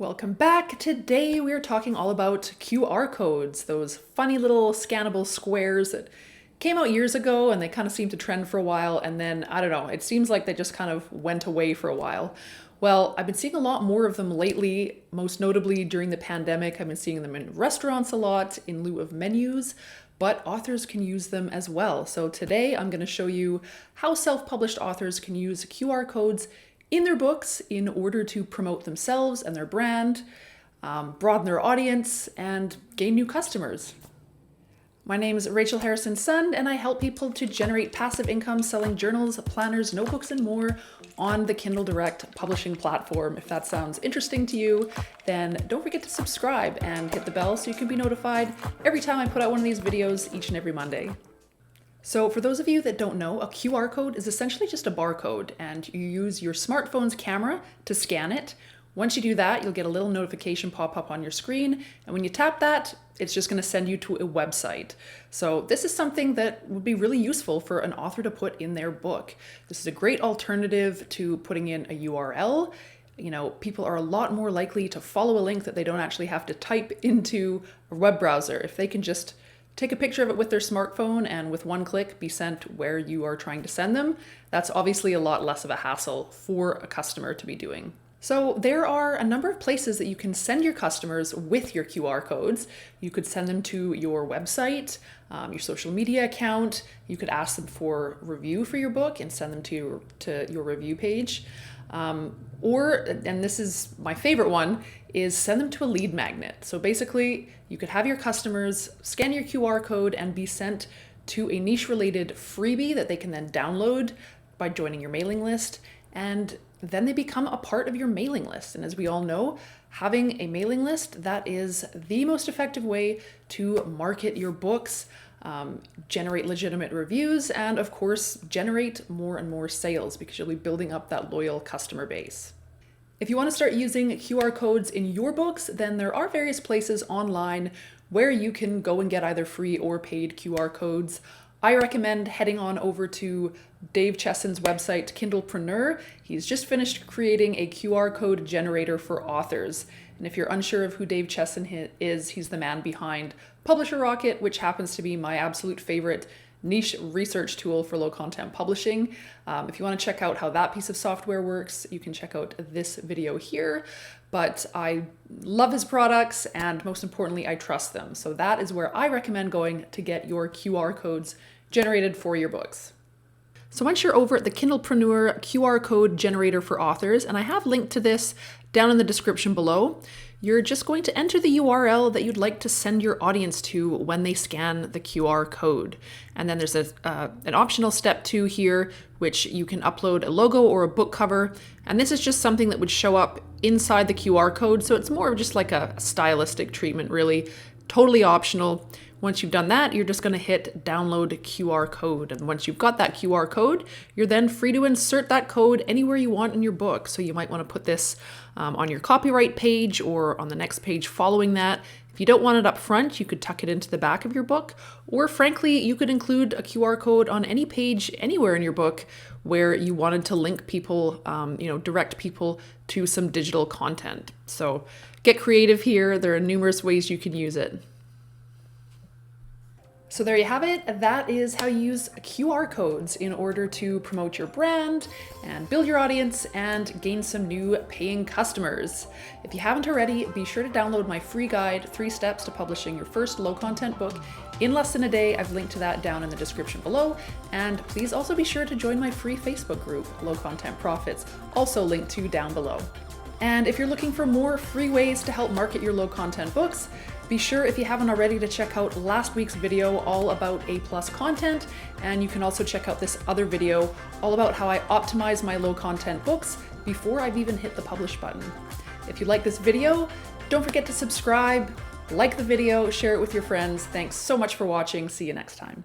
Welcome back. Today we are talking all about QR codes, those funny little scannable squares that came out years ago and they kind of seemed to trend for a while, and then, I don't know, it seems like they just kind of went away for a while. Well, I've been seeing a lot more of them lately, most notably during the pandemic. I've been seeing them in restaurants a lot in lieu of menus, but authors can use them as well. So today I'm going to show you how self-published authors can use QR codes in their books in order to promote themselves and their brand, broaden their audience, and gain new customers. My name is Rachel Harrison-Sund, and I help people to generate passive income selling journals, planners, notebooks, and more on the Kindle Direct publishing platform. If that sounds interesting to you, then don't forget to subscribe and hit the bell so you can be notified every time I put out one of these videos each and every Monday. So for those of you that don't know, a QR code is essentially just a barcode, and you use your smartphone's camera to scan it. Once you do that, you'll get a little notification pop up on your screen, and when you tap that, it's just going to send you to a website. So this is something that would be really useful for an author to put in their book. This is a great alternative to putting in a URL. You know, people are a lot more likely to follow a link that they don't actually have to type into a web browser. If they can just take a picture of it with their smartphone and with one click be sent where you are trying to send them, that's obviously a lot less of a hassle for a customer to be doing. So there are a number of places that you can send your customers with your QR codes. You could send them to your website, your social media account. You could ask them for review for your book and send them to your review page. Or, and this is my favorite one, is send them to a lead magnet. So basically, you could have your customers scan your QR code and be sent to a niche-related freebie that they can then download by joining your mailing list, and then they become a part of your mailing list. And as we all know, having a mailing list, that is the most effective way to market your books, generate legitimate reviews, and of course, generate more and more sales because you'll be building up that loyal customer base. If you want to start using QR codes in your books, then there are various places online where you can go and get either free or paid QR codes. I recommend heading on over to Dave Chesson's website, Kindlepreneur. He's just finished creating a QR code generator for authors. And if you're unsure of who Dave Chesson is, he's the man behind Publisher Rocket, which happens to be my absolute favorite niche research tool for low content publishing. If you want to check out how that piece of software works, you can check out this video here. But I love his products, and most importantly, I trust them. So that is where I recommend going to get your QR codes generated for your books. So once you're over at the Kindlepreneur QR code generator for authors, and I have linked to this down in the description below, you're just going to enter the URL that you'd like to send your audience to when they scan the QR code. And then there's an optional step 2 here, which you can upload a logo or a book cover. And this is just something that would show up inside the QR code. So it's more of just like a stylistic treatment, really. Totally optional. Once you've done that, you're just going to hit download QR code. And once you've got that QR code, you're then free to insert that code anywhere you want in your book. So you might want to put this on your copyright page or on the next page following that. If you don't want it up front, you could tuck it into the back of your book. Or frankly, you could include a QR code on any page anywhere in your book where you wanted to link people, direct people to some digital content. So get creative here. There are numerous ways you can use it. So there you have it. That is how you use QR codes in order to promote your brand and build your audience and gain some new paying customers. If you haven't already, be sure to download my free guide, 3 Steps to Publishing Your First Low Content Book in Less Than a Day. I've linked to that down in the description below. And please also be sure to join my free Facebook group, Low Content Profits, also linked to down below. And if you're looking for more free ways to help market your low content books, be sure, if you haven't already, to check out last week's video all about A+ content, and you can also check out this other video all about how I optimize my low content books before I've even hit the publish button. If you like this video, don't forget to subscribe, like the video, share it with your friends. Thanks so much for watching. See you next time.